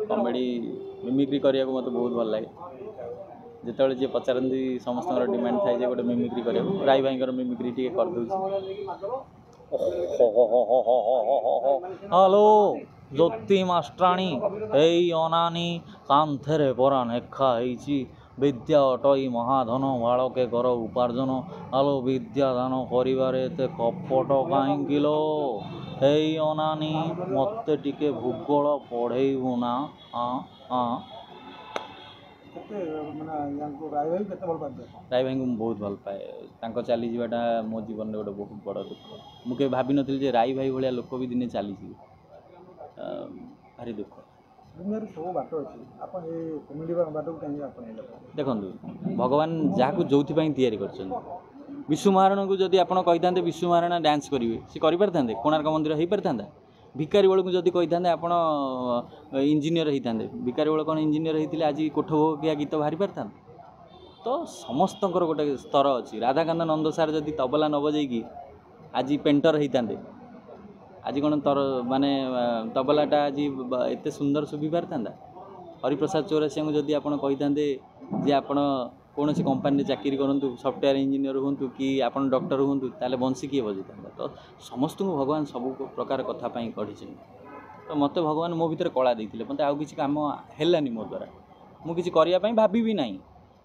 Comedy mimicry करिया को मते बहुत भल लागे जिते जी पचारती समस्त डिमांड थाए गोटे मिमिक्री करा राय भाई मिमिक्री टी कर हेलो ज्योति मास्ट्राणी एई अनानी कांथेरे परा नेखा विद्या अटई महाधन बाड़के कर उपार्जन आलो विद्या दान करिबारे एते कपट काहींकी लो एई अनानी मते टिके भूगोल पढ़ेइबु ना राय भाई को बहुत भल पाए चली जाटा मो जीवन में गोटे बहुत बड़ दुख मुझे भावी नी राय भाई भाया लोक भी दिने चली भारी दुख देखो भगवान जहाँ जो या विश्व महाराणा को जदि आप कही विश्व महाराणा डांस करेंगे सी करें कोणार्क मंदिर हो पारि था भिकारी बेलू को जदि कही आप इंजीनियर होता भिकारी बेल कौन इंजीनियर होते आज कोठ भोगिया गीत बाहरी पारि था तो समस्त गोटे स्तर अच्छी राधाकांत नंद सार जदि तबला न बजे आज पेंटर होता आज कौन तर माने तबलाटा आज एत सुंदर शुभि पारि था हरिप्रसाद चौरासिया को जदि आप कही जे आप कौन सी कंपानी चाकरी करूँ सॉफ्टवेयर इंजीनियर हूँ कि आप डॉक्टर हूँ ताले बंशी किए बजे था तो समस्त को भगवान सब प्रकार कथापी गढ़ी तो मत भगवान मो भीतर कला देते मत आउ कि कम है मो द्वारा मुझे करने भाभी भी ना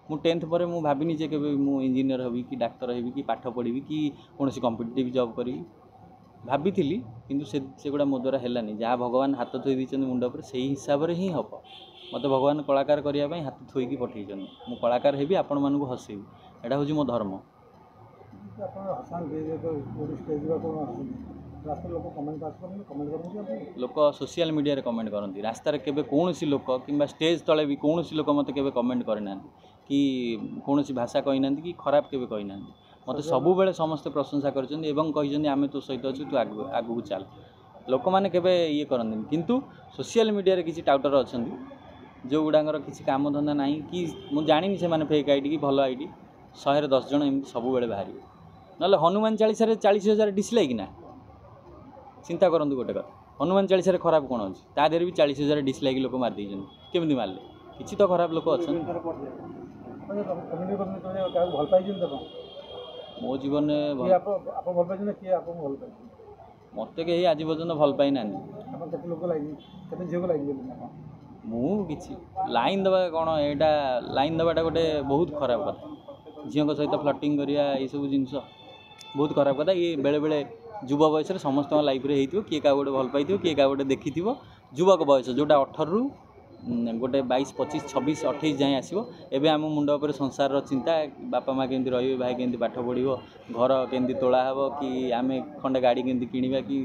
मु 10th पर मु भाविनी जे केबे मु इंजीनियर होबी कि डाक्टर होबी कि पाठ पढ़ी कि कौन सी कॉम्पिटिटिव जॉब करी भाभी किंतु से गुड़ा मो द्वारा है जहाँ भगवान हाथ थोई दी मुंड पर से हिसाब से ही हम मत भगवान कलाकार करने हाथ थोईकी पठे मु कलाकार हेबी आपण मानू हसेबी एटा हूँ मो धर्म लोक सोशल मीडिया कमेंट करती रास्तार केबे कौन सी लोक कि स्टेज तले भी कौन सी लोक मत केबे कमेंट करना कि कौन सी भाषा कही ना कि खराब केबे कही ना मत सब बेले समस्त प्रशंसा कर आम तो सहित अच्छु तू आगू चल लोक मैंने केबे ये करते किंतु सोशल मीडिया किसी टाउटर अच्छा जो गुड़ाकर किसी काम धंदा ना कि मुझे जानी से मैंने फेक आईडी कि भल आईडी 110 जन एमती सब बेले बाहर ना हनुमान चालीसा 40,000 डिसलाइक ना चिंता करूँ गोटे कथा हनुमान चालीसा खराब कौन अच्छी ता देहर भी 40,000 डिसलाइक लोक मारदे केमी मारे किसी तो खराब लोक अच्छा मो जीवन मत कहीं आज पर्यटन भल पाई ना मुझे लाइन दबा कौन यहाँ लाइन दबाटा गोटे बहुत खराब कथा झील सहित फ्लटिंग करिया ये सब जिनस बहुत खराब कथा ये बेले बेले युवा बयस समस्त लाइफ रे होती किए क्या गोटे भल पाई किए क्या गोटे देखी युवक बयस जोटा 18 रु गोटे 22, 25, 26, 28 जाए आसो एवं आम मुंड पर संसार चिंता बापा माँ केमती रे भाई केमती पाठ पढ़ो घर केमती तोला हे कि आम खंडे गाड़ी केमती किणवा कि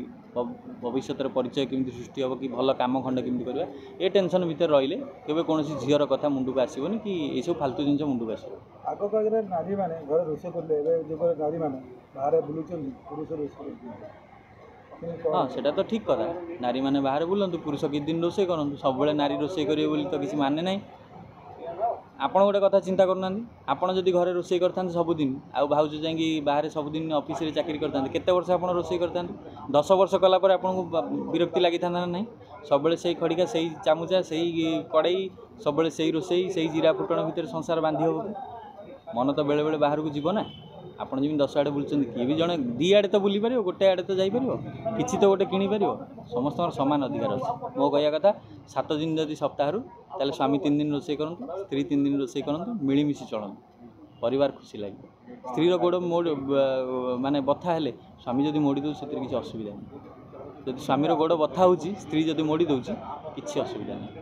भविष्य परिचय केमती सृष्टि हम कि भल कम खंडे केमती करवा ये टेंशन भितर रही केवे कौन झीर कथा मुंड को आसबनी कि ये सब फालतू जिन मुंड को आस आगे नारी मैंने घर रोषे कले नारी मैंने बाहर बुलूँ हाँ सेटा तो ठीक कथा नारी मैंने बाहर बुलंतु पुरुष कि दिन रोषे करूँ सब नारी रोषे करेंगे तो किसी माने ना आपड़ गोटे कथा चिंता करना आपड़ जदि घरे रोषे करते सबुदिन आउ भाज जाकि बाहर सबुदिन ऑफिस रे चाकरी करते केते वर्ष आप रोषे करते 10 वर्ष कलापर आपको विरक्ति लगी था ना सब से खड़िका से चामुचा से कड़ई सब से रोषे से जीरा फुटण भितर संसार बांधि हो मन तो बेले बेले बाहर को जीव ना आप जमी 10 आड़े बुलूँ किए भी जड़े 2 आड़े तो बुली पार गोटे आड़े तो जापर किसी तो गोटे किपर समस्त सामान अधिकार अच्छे मो कह कथा 7 दिन जदि सप्ताह ताले स्वामी 3 दिन रोषे करूँ स्त्री 3 दिन रोषे करूँ मिलमिशी चलतु परिवार खुशी लगे स्त्री गोड़ मोड़ माने बथा हेले स्वामी जदि मोड़ी दे किसी असुविधा नहीं जदि स्वामीर गोड़ बथा हो स्त्री जदि मोड़ी दे किसी असुविधा नहीं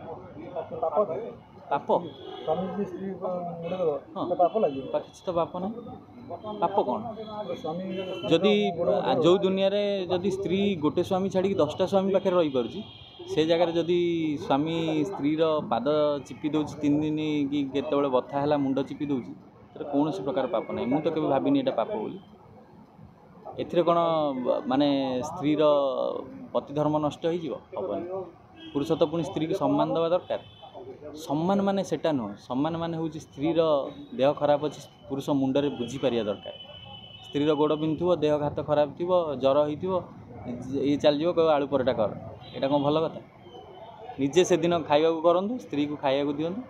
पाप हाँ किसी तो पाप ना पाप कौन जदि जो दुनिया रे जदि स्त्री गोटे स्वामी छाड़ी 10टा स्वामी पाखे रही पारुची से जगह जदि स्वामी स्त्री पाद चिपी दौर 3 दिन कि केतबेले बथा है मुंड चिपी दौर तो कौन प्रकार पाप ना मुझे तो भाविनी एटा पाप बोली एथिरे कौन माने स्त्री पति धर्म नष्ट होबनी पुरुष तो पुणी स्त्री को सम्मान देवा दरकार सम्मान माने सेटा नुह सम्मान माने हूँ स्त्री देह खराब अच्छी पुरुष मुंडरे बुझी पारिया दरकार ସ୍ତ୍ରୀର ଗୋଡ଼ ପିନ୍ଧୁଥିବ, ଦେହ ହାତ ଖରାପ ଥିବ, ଜ୍ୱର ହେଇଥିବ, ଇଏ ଚାଲିଯିବ କହିବ ଆଳୁ ପରଟା କର। ଏଇଟା କ'ଣ ଭଲ କଥା? ନିଜେ ସେଦିନ ଖାଇବାକୁ କରନ୍ତୁ, ସ୍ତ୍ରୀକୁ ଖାଇବାକୁ ଦିଅନ୍ତୁ,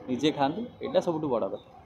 ନିଜେ ଖାଆନ୍ତୁ, ଏଇଟା ସବୁଠୁ ବଡ଼ କଥା।